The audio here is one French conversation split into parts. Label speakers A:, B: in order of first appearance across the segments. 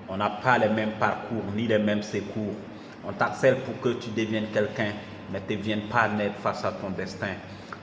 A: On n'a pas les mêmes parcours, ni les mêmes secours. On t'harcèle pour que tu deviennes quelqu'un, mais ne deviennes pas net face à ton destin.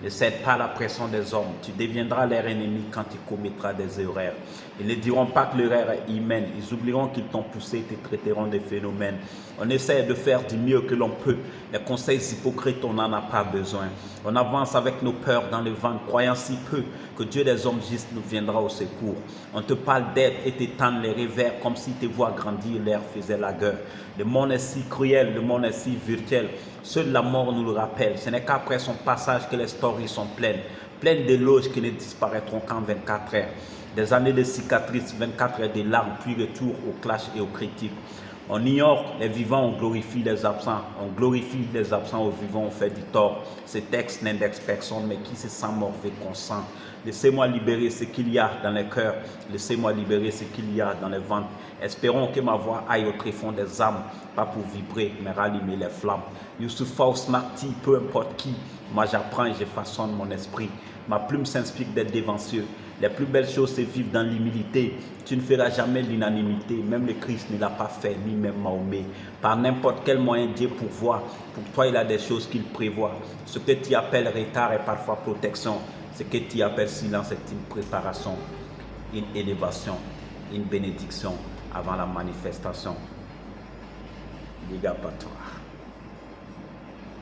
A: Ne cède pas à la pression des hommes. Tu deviendras leur ennemi quand tu commettras des erreurs. Ils ne diront pas que l'erreur est humaine. Ils oublieront qu'ils t'ont poussé et te traiteront de phénomènes. On essaie de faire du mieux que l'on peut. Les conseils hypocrites, on n'en a pas besoin. On avance avec nos peurs dans le ventre, croyant si peu que Dieu des hommes justes nous viendra au secours. On te parle d'aide et t'étend les revers comme si tes voix grandir l'air faisait la gueule. Le monde est si cruel, le monde est si virtuel. Seule la mort nous le rappelle. Ce n'est qu'après son passage que les stories sont pleines d'éloges qui ne disparaîtront qu'en 24 heures. Des années de cicatrices, 24 heures de larmes, puis retour aux clashs et aux critiques. On ignore les vivants, on glorifie les absents. On glorifie les absents aux vivants, on fait du tort. Ce texte n'indexe personne, mais qui se sent mauvais consent. Laissez-moi libérer ce qu'il y a dans les cœurs. Laissez-moi libérer ce qu'il y a dans les ventres. Espérons que ma voix aille au tréfonds des âmes, pas pour vibrer, mais rallumer les flammes. Youssoufa ou Smarty, peu importe qui, moi j'apprends et je façonne mon esprit. Ma plume s'inspire d'être dévancieux. Les plus belles choses se vivent dans l'humilité. Tu ne feras jamais l'unanimité. Même le Christ ne l'a pas fait, ni même Mahomet. Par n'importe quel moyen, Dieu pourvoit. Pour toi, il a des choses qu'il prévoit. Ce que tu appelles retard est parfois protection. Ce que tu appelles silence est une préparation, une élévation, une bénédiction avant la manifestation. Big up à toi.